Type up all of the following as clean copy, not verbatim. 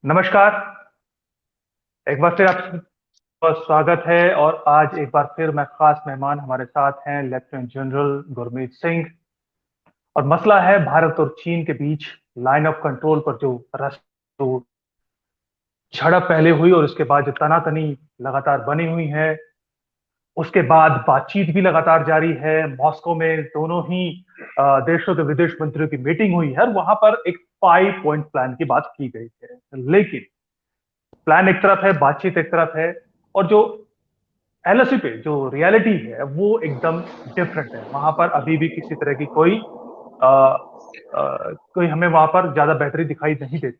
नमस्कार। एक बार फिर आपका स्वागत है और आज एक बार फिर मैं खास मेहमान हमारे साथ हैं लेफ्टिनेंट जनरल गुरमीत सिंह। और मसला है भारत और चीन के बीच लाइन ऑफ कंट्रोल पर जो झड़प पहले हुई और उसके बाद जो तनातनी लगातार बनी हुई है। उसके बाद बातचीत भी लगातार जारी है। मॉस्को में दोनों ही देशों के विदेश मंत्रियों की मीटिंग हुई है और वहां पर एक 5 पॉइंट प्लान की बात की गई है। लेकिन प्लान एक तरफ है, बातचीत एक तरफ है, और जो एलओसी पे जो रियलिटी है वो एकदम डिफरेंट है। वहां पर अभी भी किसी तरह की आ, कोई हमें वहां पर ज्यादा बेहतरी दिखाई नहीं देती।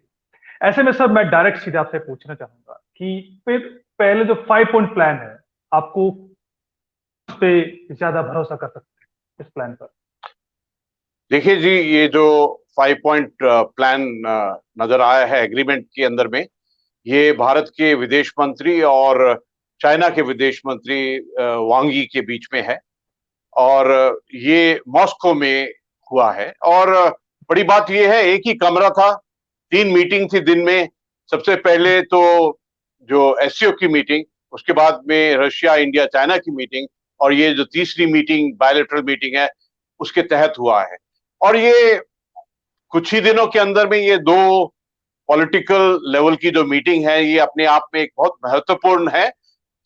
ऐसे में सर मैं डायरेक्ट सीधे आपसे पूछना चाहूंगा कि फिर पहले जो 5 पॉइंट प्लान है, आपको उस पे ज्यादा भरोसा कर सकते हैं इस प्लान पर? देखिए जी, ये जो 5 पॉइंट प्लान नजर आया है एग्रीमेंट के अंदर में, ये भारत के विदेश मंत्री और चाइना के विदेश मंत्री वांग यी के बीच में है। और ये मॉस्को में हुआ है। और बड़ी बात ये है, एक ही कमरा था, 3 मीटिंग थी दिन में। सबसे पहले तो जो एससीओ की मीटिंग, उसके बाद में रशिया इंडिया चाइना की मीटिंग, और ये जो तीसरी मीटिंग बायलैटरल मीटिंग है उसके तहत हुआ है। और ये कुछ ही दिनों के अंदर में ये दो पॉलिटिकल लेवल की जो मीटिंग है, ये अपने आप में एक बहुत महत्वपूर्ण है,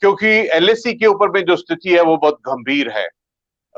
क्योंकि एलएसी के ऊपर में जो स्थिति है वो बहुत गंभीर है।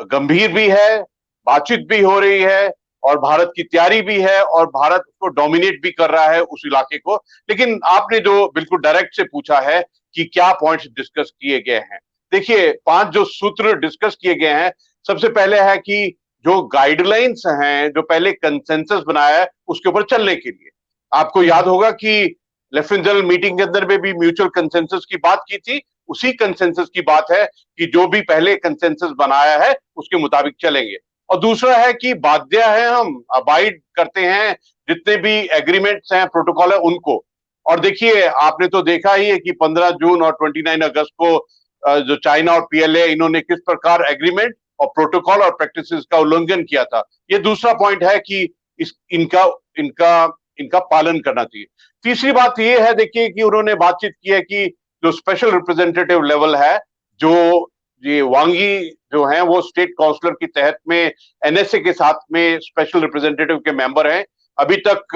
गंभीर भी है, बातचीत भी हो रही है, और भारत की तैयारी भी है, और भारत को डोमिनेट भी कर रहा है उस इलाके को। लेकिन आपने जो बिल्कुल डायरेक्ट से पूछा है कि क्या पॉइंट्स डिस्कस किए गए हैं, देखिए 5 जो सूत्र डिस्कस किए गए हैं। सबसे पहले है कि जो गाइडलाइंस हैं, जो पहले कंसेंसस बनाया है उसके ऊपर चलने के लिए। आपको याद होगा कि लेफ्टिनेंट जनरल मीटिंग के अंदर में भी म्यूचुअल कंसेंसस की बात की थी। उसी कंसेंसस की बात है कि जो भी पहले कंसेंसस बनाया है उसके मुताबिक चलेंगे। और दूसरा है कि बाध्य है, हम अबाइड करते हैं जितने भी एग्रीमेंट्स हैं, प्रोटोकॉल है उनको। और देखिए, आपने तो देखा ही है कि 15 जून और 29 अगस्त को जो चाइना और पीएलए, इन्होंने किस प्रकार एग्रीमेंट और प्रोटोकॉल और प्रैक्टिसेस का उल्लंघन किया था। ये दूसरा पॉइंट है कि इस इनका इनका इनका पालन करना चाहिए। तीसरी बात ये है, देखिए, कि उन्होंने बातचीत की है कि जो स्पेशल रिप्रेजेंटेटिव लेवल है, जो ये वांगी जो हैं, वो स्टेट काउंसलर के तहत में एनएसए के साथ में स्पेशल रिप्रेजेंटेटिव के मेंबर हैं। अभी तक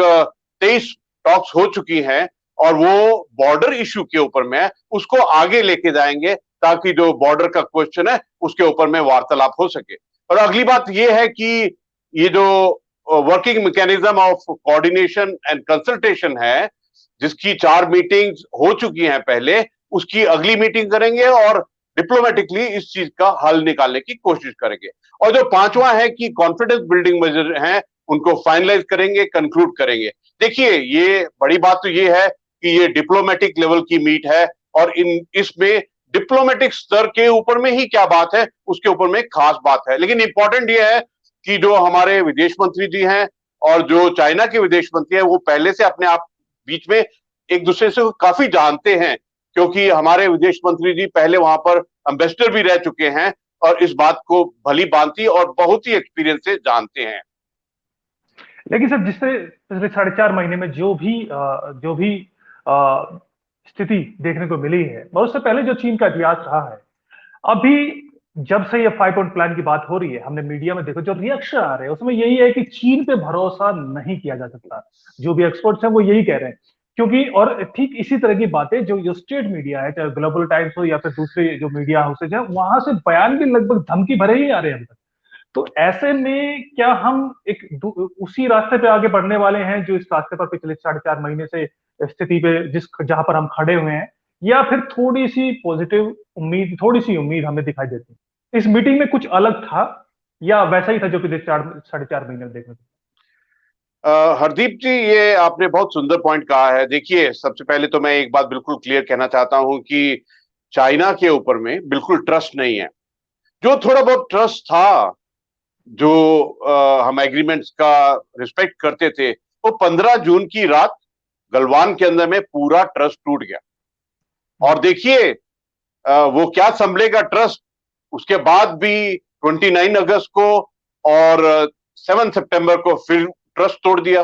23 टॉक्स हो चुकी हैं, और वो बॉर्डर इश्यू के ऊपर में है, उसको आगे लेके जाएंगे ताकि जो बॉर्डर का क्वेश्चन है उसके ऊपर में वार्तालाप हो सके। और अगली बात ये है कि ये जो working mechanism of coordination and consultation है, जिसकी 4 मीटिंग्स हो चुकी हैं पहले, उसकी अगली मीटिंग करेंगे और डिप्लोमेटिकली इस चीज का हल निकालने की कोशिश करेंगे। और जो पांचवा है कि कॉन्फिडेंस बिल्डिंग मेजर हैं, उनको फाइनलाइज करेंगे, कंक्लूड करेंगे। देखिए, ये बड़ी बात तो ये है कि ये डिप्लोमेटिक लेवल की मीट है, और इसमें डिप्लोमेटिक स्तर के ऊपर में ही क्या बात है, उसके ऊपर में खास बात है। लेकिन इंपॉर्टेंट ये है कि जो हमारे विदेश मंत्री जी हैं और जो चाइना के विदेश मंत्री हैं, वो पहले से अपने आप बीच में एक दूसरे से काफी जानते हैं, क्योंकि हमारे विदेश मंत्री जी पहले वहां पर एम्बेसडर भी रह चुके हैं, और इस बात को भली भांति और बहुत ही एक्सपीरियंस से जानते हैं। लेकिन सर जिससे पिछले 4.5 महीने में जो भी स्थिति देखने को मिली है, और उससे पहले जो चीन का इतिहास रहा है, अभी जब से ये 5 पॉइंट प्लान की बात हो रही है, हमने मीडिया में देखो जो रिएक्शन आ रहे हैं उसमें यही है कि चीन पे भरोसा नहीं किया जा सकता। जो भी एक्सपर्ट्स हैं वो यही कह रहे हैं, क्योंकि और ठीक इसी तरह की बातें जो जो स्टेट मीडिया है, चाहे ग्लोबल टाइम्स हो या फिर दूसरे जो मीडिया हाउसेज है, वहां से बयान भी लगभग धमकी भरे ही आ रहे हैं अभी तक। तो ऐसे में क्या हम उसी रास्ते पे आगे बढ़ने वाले हैं जो इस रास्ते पर पिछले 4.5 महीने से स्थिति पे जिस जहां पर हम खड़े हुए हैं, या फिर थोड़ी सी उम्मीद हमें दिखाई देती है? इस मीटिंग में कुछ अलग था या वैसा ही था जो पिछले 4 साढ़े 4 महीने में देखने को? हरदीप जी, ये आपने बहुत सुंदर पॉइंट कहा है। देखिए, सबसे पहले तो मैं एक बात बिल्कुल क्लियर कहना चाहता हूं कि चाइना के ऊपर में बिल्कुल ट्रस्ट नहीं है। जो थोड़ा बहुत ट्रस्ट था, जो हम एग्रीमेंट्स का रिस्पेक्ट करते थे, वो 15 जून की रात गलवान के अंदर में पूरा ट्रस्ट टूट गया। और देखिए, वो क्या संभलेगा ट्रस्ट। उसके बाद भी 29 अगस्त को और 7 सितंबर को फिर ट्रस्ट तोड़ दिया।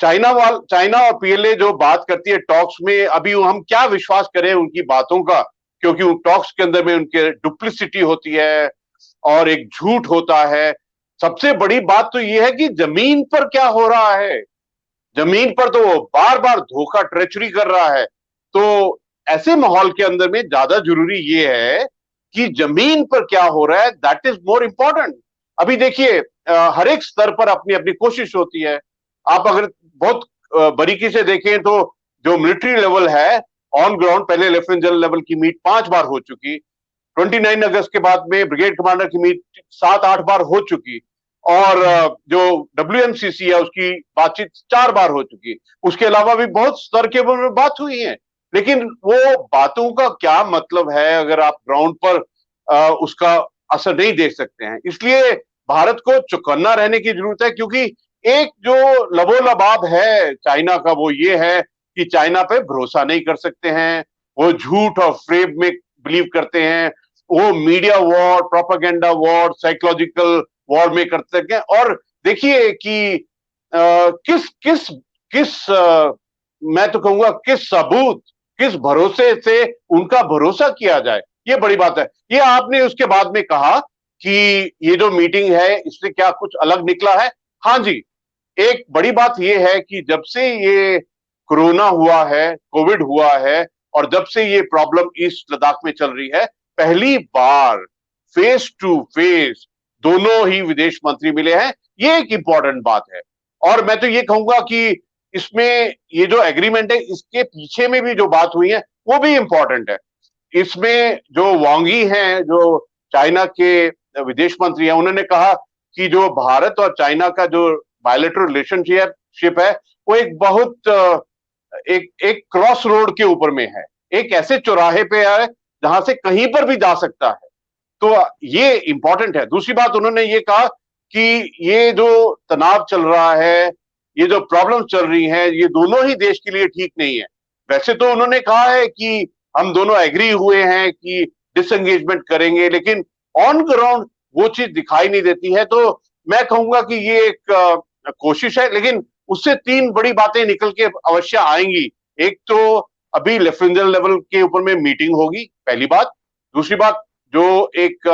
चाइना और पीएलए जो बात करती है टॉक्स में, अभी हम क्या विश्वास करें उनकी बातों का, क्योंकि उन टॉक्स के अंदर में उनके डुप्लिसिटी होती है और एक झूठ होता है। सबसे बड़ी बात तो यह है कि जमीन पर क्या हो रहा है, जमीन पर तो वो बार बार धोखा ट्रेचरी कर रहा है। तो ऐसे माहौल के अंदर में ज्यादा जरूरी ये है कि जमीन पर क्या हो रहा है, दैट इज मोर इंपॉर्टेंट। अभी देखिए, हर एक स्तर पर अपनी अपनी कोशिश होती है। आप अगर बहुत बारीकी से देखें तो जो मिलिट्री लेवल है ऑन ग्राउंड, पहले लेफ्टिनेंट जनरल लेवल की मीट 5 बार हो चुकी, 29 अगस्त के बाद में ब्रिगेड कमांडर की मीट 7-8 बार हो चुकी, और जो WMCC है उसकी बातचीत 4 बार हो चुकी। उसके अलावा भी बहुत स्तर के ऊपर बात हुई है, लेकिन वो बातों का क्या मतलब है अगर आप ग्राउंड पर उसका असर नहीं देख सकते हैं। इसलिए भारत को चौकन्ना रहने की जरूरत है, क्योंकि एक जो लबोलबाब है चाइना का वो ये है कि चाइना पे भरोसा नहीं कर सकते हैं, वो झूठ और फ्रेब में बिलीव करते हैं, वो media war, propaganda war, psychological war में करते हैं। और देखिए कि किस किस किस मैं तो कहूंगा किस सबूत, किस भरोसे से उनका भरोसा किया जाए, ये बड़ी बात है। ये आपने उसके बाद में कहा कि ये जो मीटिंग है इससे क्या कुछ अलग निकला है। हाँ जी, एक बड़ी बात यह है कि जब से ये कोरोना हुआ है, कोविड हुआ है, और जब से ये प्रॉब्लम ईस्ट लद्दाख में चल रही है, पहली बार फेस टू फेस दोनों ही विदेश मंत्री मिले हैं। ये एक इंपॉर्टेंट बात है। और मैं तो ये कहूंगा कि इसमें ये जो एग्रीमेंट है इसके पीछे में भी जो बात हुई है वो भी इंपॉर्टेंट है। इसमें जो वांग यी हैं, जो चाइना के विदेश मंत्री हैं, उन्होंने कहा कि जो भारत और चाइना का जो बायलैटरल रिलेशनशिप है वो एक बहुत एक एक क्रॉस रोड के ऊपर में है, एक ऐसे चौराहे पे है जहां से कहीं पर भी जा सकता है। तो ये इंपॉर्टेंट है। दूसरी बात उन्होंने ये कहा कि ये जो तनाव चल रहा है, ये जो प्रॉब्लम चल रही हैं, ये दोनों ही देश के लिए ठीक नहीं है। वैसे तो उन्होंने कहा है कि हम दोनों एग्री हुए हैं कि डिसएंगेजमेंट करेंगे, लेकिन ऑन ग्राउंड वो चीज दिखाई नहीं देती है। तो मैं कहूंगा कि ये एक कोशिश है, लेकिन उससे 3 बड़ी बातें निकल के अवश्य आएंगी। एक तो अभी लेफ्टिनेंट लेवल के ऊपर में मीटिंग होगी, पहली बात। दूसरी बात, जो एक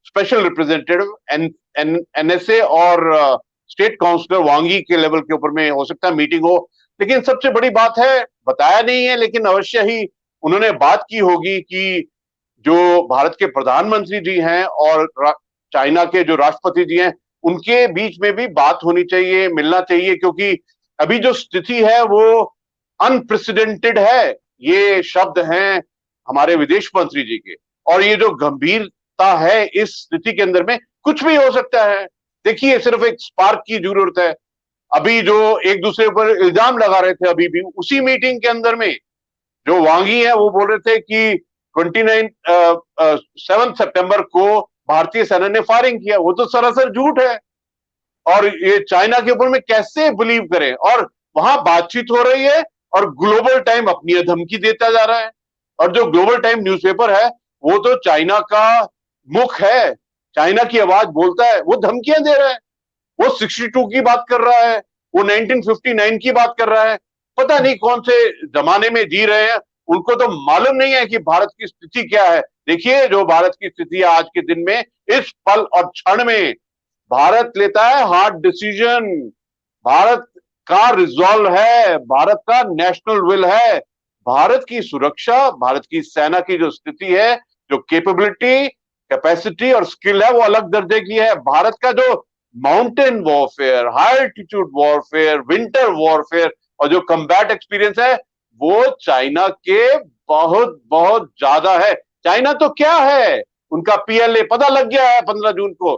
स्पेशल रिप्रेजेंटेटिव NSA और स्टेट काउंसलर वांग यी के लेवल के ऊपर में हो सकता है मीटिंग हो। लेकिन सबसे बड़ी बात है, बताया नहीं है लेकिन अवश्य ही उन्होंने बात की होगी कि जो भारत के प्रधानमंत्री जी हैं और चाइना के जो राष्ट्रपति जी हैं, उनके बीच में भी बात होनी चाहिए, मिलना चाहिए, क्योंकि अभी जो स्थिति है वो अनप्रेसिडेंटेड है। ये शब्द हैं हमारे विदेश मंत्री जी के। और ये जो गंभीरता है इस स्थिति के अंदर में, कुछ भी हो सकता है। देखिए, सिर्फ एक स्पार्क की जरूरत है। अभी जो एक दूसरे पर इल्जाम लगा रहे थे, अभी भी उसी मीटिंग के अंदर में जो वांग यी है वो बोल रहे थे कि 7 सितंबर को भारतीय सेना ने फायरिंग किया। वो तो सरासर झूठ है। और ये चाइना के ऊपर में कैसे बिलीव करें। और वहां बातचीत हो रही है और ग्लोबल टाइम अपनी धमकी देता जा रहा है। और जो ग्लोबल टाइम न्यूज़पेपर है वो तो चाइना का मुख है, चाइना की आवाज बोलता है, वो धमकियां दे रहा है। वो 62 की बात कर रहा है, वो 1959 की बात कर रहा है। पता नहीं कौन से जमाने में जी रहे हैं। उनको तो मालूम नहीं है कि भारत की स्थिति क्या है। देखिए, जो भारत की स्थिति है आज के दिन में, इस पल और क्षण में भारत लेता है हार्ड डिसीजन। भारत का रिजॉल्व है, भारत का नेशनल विल है। भारत की सुरक्षा, भारत की सेना की जो स्थिति है, जो कैपेबिलिटी, कैपेसिटी और स्किल है, वो अलग दर्जे की है। भारत का जो mountain warfare, high altitude warfare, winter warfare और जो कम्बैट एक्सपीरियंस है, वो चाइना के बहुत बहुत ज्यादा है। चाइना तो क्या है, उनका PLA पता लग गया है 15 जून को।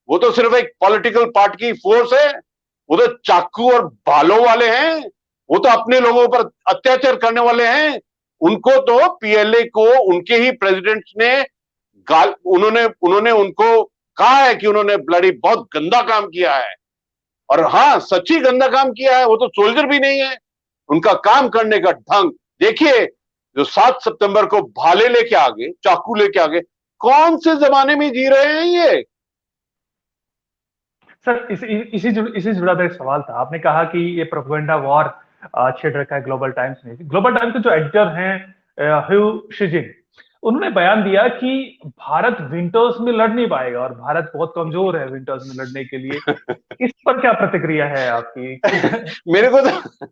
वो तो सिर्फ एक पॉलिटिकल पार्टी की फोर्स है। वो तो चाकू और भालों वाले हैं। वो तो अपने लोगों पर अत्याचार करने वाले हैं। उनको तो PLA को उनके ही प्रेसिडेंट ने उन्होंने उन्होंने उनको कहा है कि उन्होंने ब्लडी बहुत गंदा काम किया है। और हाँ, सच्ची गंदा काम किया है। वो तो सोल्जर भी नहीं है। उनका काम करने का ढंग देखिए। जो 7 सितंबर को भाले लेके आ गए, चाकू लेके आ गए, कौन से जमाने में जी रहे हैं ये। सर इसी से जुड़ा मेरा एक सवाल था। आपने कहा कि ये प्रोपेगेंडा वॉर छेड़ रखा है ग्लोबल टाइम्स ने। ग्लोबल टाइम्स के जो एडिटर हैं ह्यू शिजिन, उन्होंने बयान दिया कि भारत विंटर्स में लड़ नहीं पाएगा और भारत बहुत कमजोर है विंटर्स में लड़ने के लिए। इस पर क्या प्रतिक्रिया है आपकी? मेरे को तो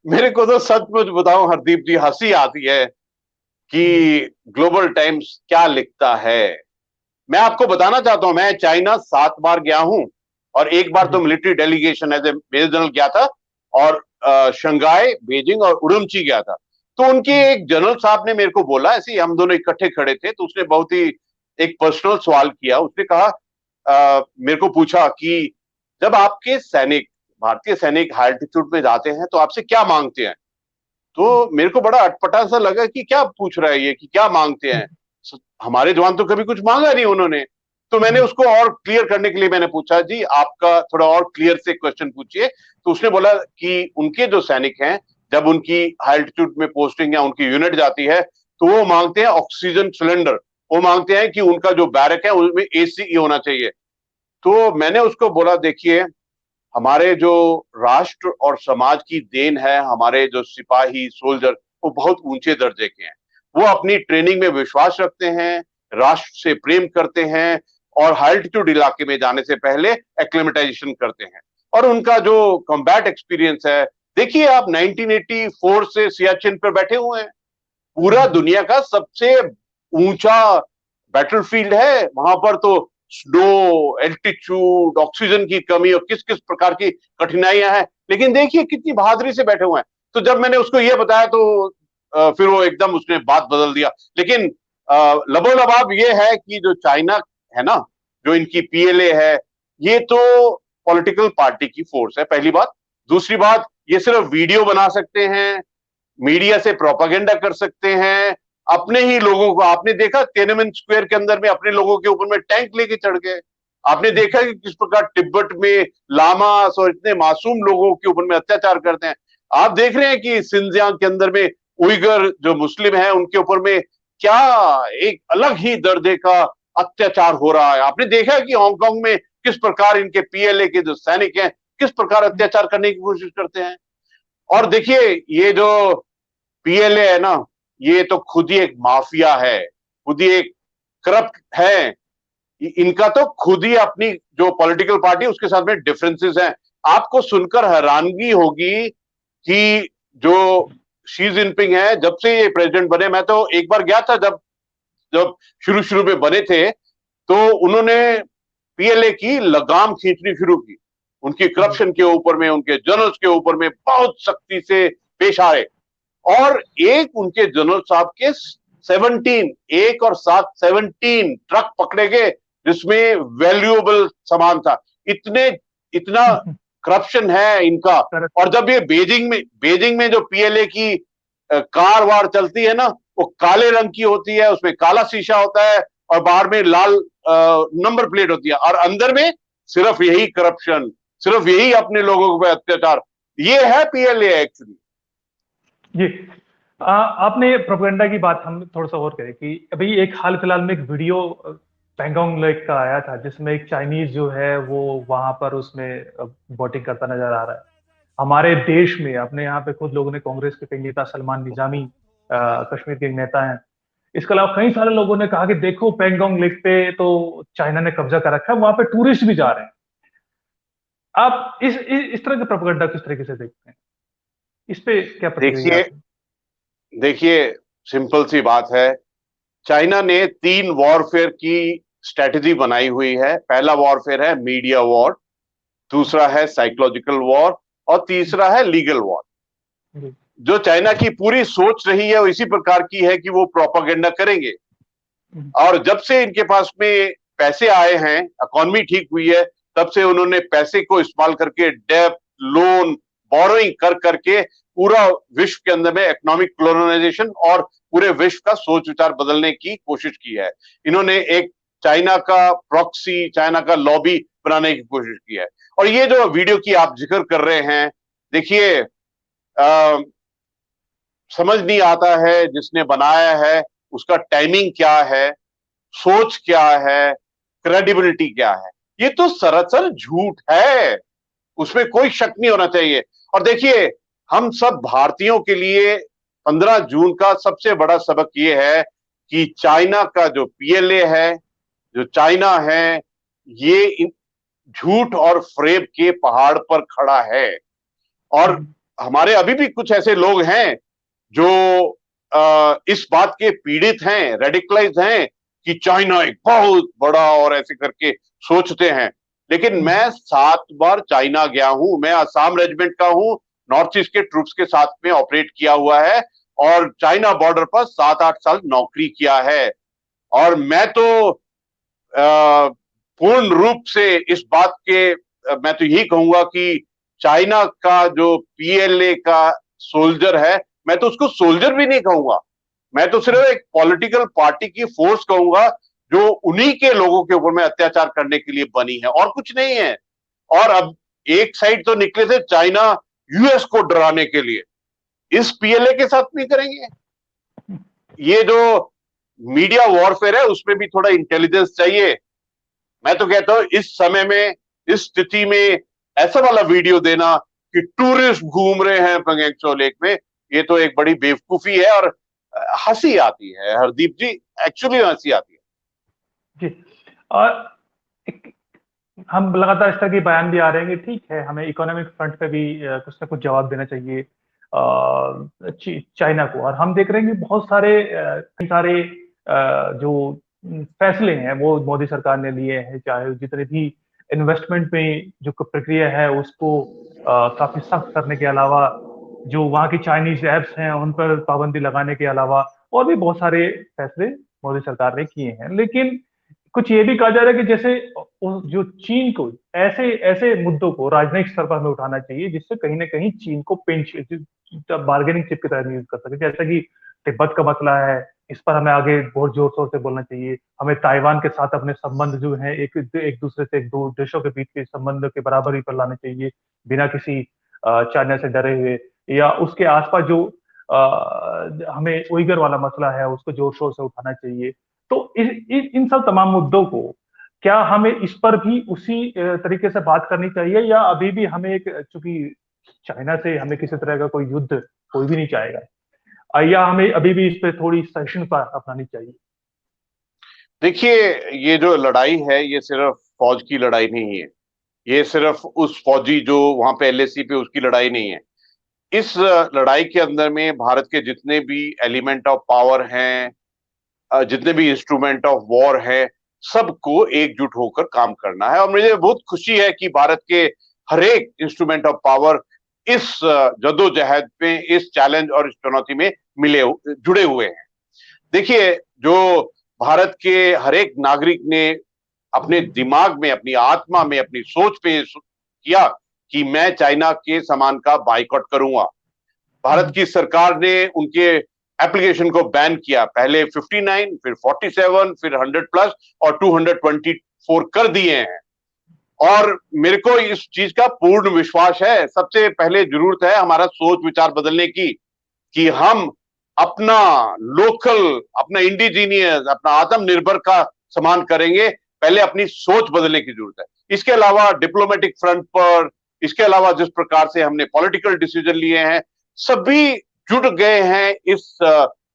मेरे को तो सचमुच बताऊं हरदीप जी, हंसी आती है कि ग्लोबल टाइम्स क्या लिखता है। मैं आपको बताना चाहता हूं, मैं चाइना 7 बार गया हूं और एक बार तो जी। Military delegation as a major general गया था, और शंघाई, बीजिंग और उड़ुमची गया था। तो उनके एक जनरल साहब ने मेरे को बोला, ऐसे ही हम दोनों इकट्ठे खड़े थे, तो उसने बहुत ही एक पर्सनल सवाल किया। उसने कहा, मेरे को पूछा कि जब आपके सैनिक, भारतीय सैनिक हाई एल्टीट्यूड में जाते हैं तो आपसे क्या मांगते हैं? तो मेरे को बड़ा अटपटा सा लगा कि क्या पूछ रहा है ये, कि क्या मांगते हैं। हमारे जवान तो कभी कुछ मांगा नहीं उन्होंने। तो मैंने उसको और क्लियर करने के लिए मैंने पूछा, जी आपका थोड़ा और क्लियर से क्वेश्चन पूछिए। तो उसने बोला कि उनके जो सैनिक हैं, जब उनकी हाई एल्टीट्यूड में पोस्टिंग या उनकी यूनिट जाती है, तो वो मांगते हैं ऑक्सीजन सिलेंडर। वो मांगते हैं कि उनका जो बैरक है उसमें एसी होना चाहिए। तो मैंने उसको बोला, देखिए हमारे जो राष्ट्र और समाज की देन है, हमारे जो सिपाही सोल्जर, वो बहुत ऊंचे दर्जे के हैं। वो अपनी ट्रेनिंग में विश्वास रखते हैं, राष्ट्र से प्रेम करते हैं, और हाई एल्टीट्यूड इलाके में जाने से पहले एक्लेमेटाइजेशन करते हैं। और उनका जो कॉम्बैट एक्सपीरियंस है, देखिए आप 1984 से सियाचिन पर बैठे हुए हैं। पूरा दुनिया का सबसे ऊंचा बैटलफील्ड है वहां पर। तो स्नो, एल्टीट्यूड, ऑक्सीजन की कमी और किस किस प्रकार की कठिनाइयां हैं, लेकिन देखिए कितनी बहादुरी से बैठे हुए हैं। तो जब मैंने उसको ये बताया तो फिर वो एकदम उसने बात बदल दिया। लेकिन लबोलबाब ये है कि जो चाइना है ना, जो इनकी पीएलए है, ये तो पॉलिटिकल पार्टी की फोर्स है, पहली बात। दूसरी बात, ये सिर्फ वीडियो बना सकते हैं, मीडिया से प्रोपागेंडा कर सकते हैं, अपने ही लोगों को। आपने देखा तिएननमेन स्क्वायर के अंदर में अपने लोगों के ऊपर में टैंक लेके चढ़ गए। आपने देखा कि किस प्रकार तिब्बत में लामास और इतने मासूम लोगों के ऊपर में अत्याचार करते हैं। आप देख रहे हैं कि सिंजियांग के अंदर में उइगर जो मुस्लिम है उनके ऊपर में क्या एक अलग ही दर्जे का अत्याचार हो रहा है। आपने देखा कि हांगकांग में किस प्रकार इनके पीएलए के जो सैनिक हैं किस प्रकार अत्याचार करने की कोशिश करते हैं। और देखिए ये जो पीएलए है ना, ये तो खुद ही एक माफिया है, खुद ही एक करप्ट है। इनका तो खुद ही अपनी जो पॉलिटिकल पार्टी उसके साथ में डिफरेंसेस हैं। आपको सुनकर हैरानगी होगी कि जो शी जिनपिंग है, जब से ये प्रेसिडेंट बने, मैं तो एक बार गया था जब जब शुरू शुरू में बने थे, तो उन्होंने पीएलए की लगाम खींचनी शुरू की। उनकी करप्शन के ऊपर में, उनके जनरल्स के ऊपर में बहुत सख्ती से पेश आए। और एक उनके जनरल साहब के 17, एक और 17 ट्रक पकड़े गए जिसमें वैल्यूएबल सामान था। इतने इतना करप्शन है इनका। और जब ये बेजिंग में जो पीएलए की कार वार चलती है ना, वो काले रंग की होती है, उसमें काला शीशा होता है और बाहर में लाल नंबर प्लेट होती है, और अंदर में सिर्फ यही करप्शन, सिर्फ यही अपने लोगों पे अत्याचार। ये है पीएलए एक्चुअली। जी। आपने प्रोपेगेंडा की बात हम थोड़ा सा और करें कि अभी एक हाल फिलहाल में एक वीडियो पैंगोंग लेक का आया था जिसमें एक चाइनीज जो है वो वहां पर उसमें बोटिंग करता नजर आ रहा है। हमारे देश में अपने यहाँ पे खुद लोगों ने, कांग्रेस के कई नेता, सलमान निजामी कश्मीर के एक नेता हैं, इसके अलावा कई सारे लोगों ने कहा कि देखो पैंगोंग लेक पे तो चाइना ने कब्जा कर रखा है, वहां पे टूरिस्ट भी जा रहे हैं। आप इस तरह के प्रोपेगेंडा किस तरीके से देखते हैं? इस पे क्या प्रतिक्रिया देखिए आपकी? देखिए सिंपल सी बात है। चाइना ने 3 वॉरफेयर की स्ट्रेटेजी बनाई हुई है। पहला वॉरफेयर है मीडिया वॉर, दूसरा है साइकोलॉजिकल वॉर, और तीसरा है लीगल वॉर। जी। जो चाइना की पूरी सोच रही है वो इसी प्रकार की है कि वो प्रोपागेंडा करेंगे। और जब से इनके पास में पैसे आए हैं, इकोनॉमी ठीक हुई है, तब से उन्होंने पैसे को इस्तेमाल करके डेप, लोन, बोरोइंग कर करके पूरा विश्व के अंदर में इकोनॉमिक कोलोनाइजेशन और पूरे विश्व का सोच विचार बदलने की कोशिश की है। इन्होंने एक चाइना का प्रॉक्सी, चाइना का लॉबी बनाने की कोशिश की है। और ये जो वीडियो की आप जिक्र कर रहे हैं, देखिए समझ नहीं आता है जिसने बनाया है उसका टाइमिंग क्या है, सोच क्या है, क्रेडिबिलिटी क्या है। ये तो सरासर झूठ है, उसमें कोई शक नहीं होना चाहिए। और देखिए, हम सब भारतीयों के लिए 15 जून का सबसे बड़ा सबक ये है कि चाइना का जो पीएलए है, जो चाइना है, ये झूठ और फ्रेब के पहाड़ पर खड़ा है। और हमारे अभी भी कुछ ऐसे लोग हैं जो इस बात के पीड़ित हैं, रेडिकलाइज हैं कि चाइना एक बहुत बड़ा और ऐसे करके सोचते हैं। लेकिन मैं 7 बार चाइना गया हूं, मैं असम रेजिमेंट का हूं, नॉर्थ ईस्ट के ट्रूप्स के साथ में ऑपरेट किया हुआ है और चाइना बॉर्डर पर 7-8 साल नौकरी किया है। और मैं तो पूर्ण रूप से इस बात के मैं तो यही कहूंगा कि चाइना का जो पीएलए का सोल्जर है, मैं तो उसको सोल्जर भी नहीं कहूंगा, मैं तो सिर्फ एक पॉलिटिकल पार्टी की फोर्स कहूंगा जो उन्हीं के लोगों के ऊपर में अत्याचार करने के लिए बनी है और कुछ नहीं है। और अब एक साइड तो निकले थे चाइना यूएस को डराने के लिए, इस पीएलए के साथ नहीं करेंगे। ये जो मीडिया वॉरफेयर है उसमें भी थोड़ा इंटेलिजेंस चाहिए। मैं तो कहता हूं इस समय में, इस स्थिति में ऐसा वाला वीडियो देना कि टूरिस्ट घूम रहे हैं पेंगेंगचो लेक में, ये तो एक बड़ी बेवकूफी है और हंसी आती है हरदीप जी, एक्चुअली हंसी आती है जी। और हम लगातार इस तरह के बयान भी आ रहे हैं कि ठीक है, हमें इकोनॉमिक फ्रंट पे भी कुछ ना कुछ जवाब देना चाहिए चाइना को। और हम देख रहे हैं कि बहुत सारे कई सारे जो फैसले हैं वो मोदी सरकार ने लिए हैं, चाहे जितने भी इन्वेस्टमेंट में जो प्रक्रिया है उसको काफी सख्त करने के अलावा, जो वहाँ की चाइनीज एप्स हैं उन पर पाबंदी लगाने के अलावा और भी बहुत सारे फैसले मोदी सरकार ने किए हैं। लेकिन कुछ ये भी कहा जा रहा है कि जैसे जो चीन को ऐसे ऐसे मुद्दों को राजनयिक स्तर पर हमें उठाना चाहिए जिससे कहीं ना कहीं चीन को पिंच बार्गेनिंग चिप की तरह यूज कर सके। जैसा कि तिब्बत का मसला है, इस पर हमें आगे बहुत जोर शोर से बोलना चाहिए। हमें ताइवान के साथ अपने संबंध जो है एक एक दूसरे से, एक दो देशों के बीच के संबंध के बराबरी पर लाने चाहिए, बिना किसी चाइना से डरे हुए। या उसके आसपास जो हमें उइगर वाला मसला है उसको जोर शोर से उठाना चाहिए। तो इन सब तमाम मुद्दों को क्या हमें इस पर भी उसी तरीके से बात करनी चाहिए, या अभी भी हमें एक, चूंकि चाइना से हमें किसी तरह का कोई युद्ध कोई भी नहीं चाहेगा, या हमें अभी भी इस पे थोड़ी सहिष्णुता अपनानी चाहिए? देखिए, ये जो लड़ाई है ये सिर्फ फौज की लड़ाई नहीं है, ये सिर्फ उस फौजी जो वहां पे एलएसी पे उसकी लड़ाई नहीं है। इस लड़ाई के अंदर में भारत के जितने भी एलिमेंट ऑफ पावर हैं, जितने भी इंस्ट्रूमेंट ऑफ वॉर है, सबको एकजुट होकर काम करना है। और मुझे बहुत खुशी है कि भारत के हर एक इंस्ट्रूमेंट ऑफ पावर इस जद्दोजहद में, इस चैलेंज और इस चुनौती में जुड़े हुए हैं। देखिए, जो भारत के हर एक नागरिक ने अपने दिमाग में, अपनी आत्मा में, अपनी सोच पे किया कि मैं चाइना के सामान का बाइकआउट करूंगा। भारत की सरकार ने उनके एप्लीकेशन को बैन किया, पहले 59, फिर 47, फिर 100+ और 224 कर दिए हैं। और मेरे को इस चीज का पूर्ण विश्वास है। सबसे पहले जरूरत है हमारा सोच विचार बदलने की, कि हम अपना लोकल, अपना इंडिजीनियस, अपना आत्मनिर्भर का सामान करेंगे। पहले अपनी सोच बदलने की जरूरत है। इसके अलावा डिप्लोमेटिक फ्रंट पर, इसके अलावा जिस प्रकार से हमने पॉलिटिकल डिसीजन लिए हैं, सभी जुट गए हैं इस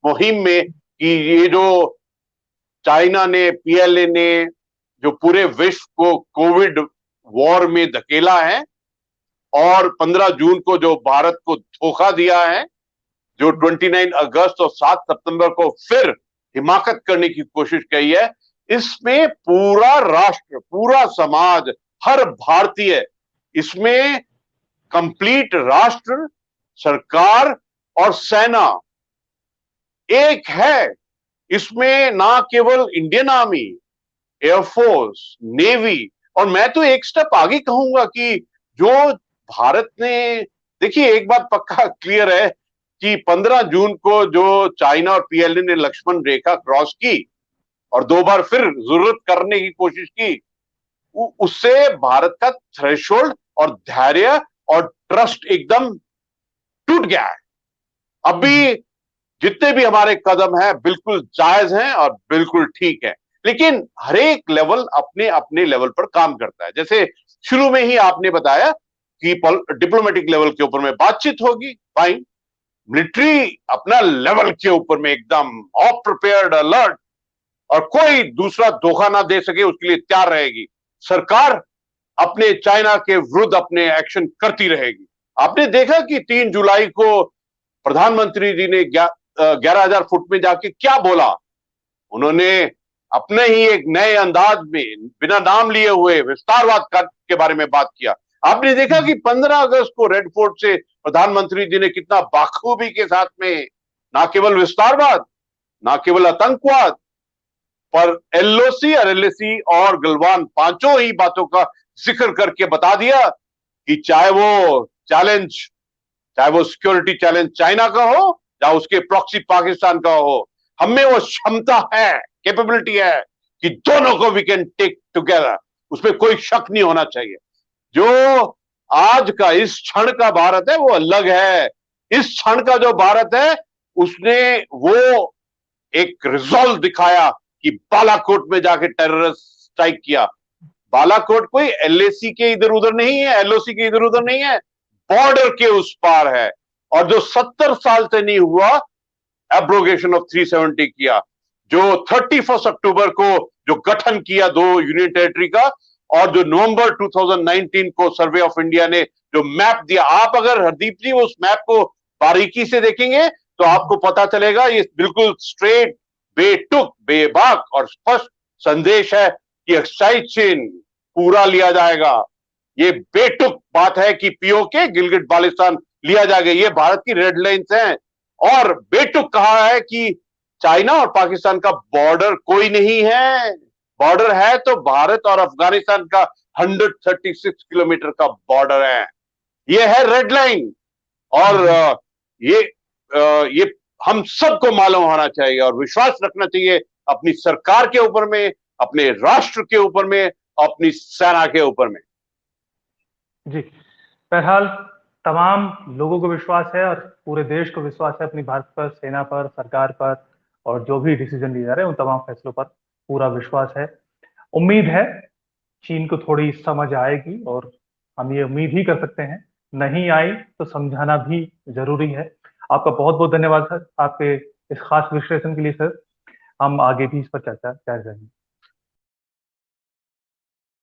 मुहिम में कि ये जो चाइना ने, पीएलए ने जो पूरे विश्व को कोविड वॉर में धकेला है और 15 जून को जो भारत को धोखा दिया है, जो 29 अगस्त और 7 सितंबर को फिर हिमाकत करने की कोशिश की है, इसमें पूरा राष्ट्र, पूरा समाज, हर भारतीय, इसमें कंप्लीट राष्ट्र, सरकार और सेना एक है। इसमें ना केवल इंडियन आर्मी, एयरफोर्स, नेवी, और मैं तो एक स्टेप आगे कहूंगा कि जो भारत ने, देखिए एक बात पक्का क्लियर है कि 15 जून को जो चाइना और पीएलए ने लक्ष्मण रेखा क्रॉस की और 2 बार फिर जरूरत करने की कोशिश की, उससे भारत का थ्रेशोल्ड और धैर्य और ट्रस्ट एकदम टूट गया है। अभी जितने भी हमारे कदम हैं बिल्कुल जायज हैं और बिल्कुल ठीक है, लेकिन हर एक लेवल अपने अपने लेवल पर काम करता है। जैसे शुरू में ही आपने बताया कि डिप्लोमेटिक लेवल के ऊपर में बातचीत होगी, फाइन। मिलिट्री अपना लेवल के ऊपर में एकदम ऑफ प्रिपेयर्ड, अलर्ट, और कोई दूसरा धोखा ना दे सके उसके लिए तैयार रहेगी। सरकार अपने चाइना के विरुद्ध अपने एक्शन करती रहेगी। आपने देखा कि 3 जुलाई को प्रधानमंत्री जी ने 11,000 फुट में जाके क्या बोला। उन्होंने अपने ही एक नए अंदाज में बिना नाम लिए हुए विस्तारवाद के बारे में बात किया। आपने देखा कि 15 अगस्त को रेड फोर्ट से प्रधानमंत्री जी ने कितना बाखूबी के साथ में ना केवल विस्तारवाद, ना केवल आतंकवाद, पर एलओसी और एलएसी और गलवान पांचों ही बातों का जिक्र करके बता दिया कि चाहे वो सिक्योरिटी चैलेंज चाइना का हो या उसके प्रॉक्सी पाकिस्तान का हो, हमें वो क्षमता है, कैपेबिलिटी है कि दोनों को वी कैन टेक टुगेदर। उसमें कोई शक नहीं होना चाहिए। जो आज का इस क्षण का भारत है वो अलग है। इस क्षण का जो भारत है उसने वो एक रिजॉल्व दिखाया कि बालाकोट में जाके टेररिस्ट स्ट्राइक किया। बालाकोट कोई एलएसी के इधर उधर नहीं है, एलओसी के इधर उधर नहीं है, बॉर्डर के उस पार है। और जो 70 साल से नहीं हुआ, एब्रोगेशन ऑफ 370 किया। जो 31 अक्टूबर को जो गठन किया 2 यूनियन टेरिटरी का, और जो नवंबर 2019 को सर्वे ऑफ इंडिया ने जो मैप दिया, आप अगर हरदीप जी उस मैप को बारीकी से देखेंगे तो आपको पता चलेगा ये बिल्कुल स्ट्रेट, बेटुक, बेबाक और स्पष्ट संदेश है कि एक्साइज चेन पूरा लिया जाएगा। ये बेटुक बात है कि पीओके गिलगिट बाल्टिस्तान लिया जाएगा, ये भारत की रेड लाइंस हैं। और बेटुक कहा है कि चाइना और पाकिस्तान का बॉर्डर कोई नहीं है। बॉर्डर है तो भारत और अफगानिस्तान का 136 किलोमीटर का बॉर्डर है। ये है रेड लाइन। और ये हम सबको मालूम होना चाहिए और विश्वास रखना चाहिए अपनी सरकार के ऊपर में, अपने राष्ट्र के ऊपर में, अपनी सेना के ऊपर में। जी, बहरहाल तमाम लोगों को विश्वास है और पूरे देश को विश्वास है अपनी भारत पर, सेना पर, सरकार पर, और जो भी डिसीजन लिए जा रहे हैं उन तमाम फैसलों पर पूरा विश्वास है। उम्मीद है चीन को थोड़ी समझ आएगी और हम ये उम्मीद ही कर सकते हैं, नहीं आई तो समझाना भी जरूरी है। आपका बहुत बहुत धन्यवाद सर, आपके इस खास विश्लेषण के लिए सर। हम आगे भी इस पर चर्चा जारी रहेंगे।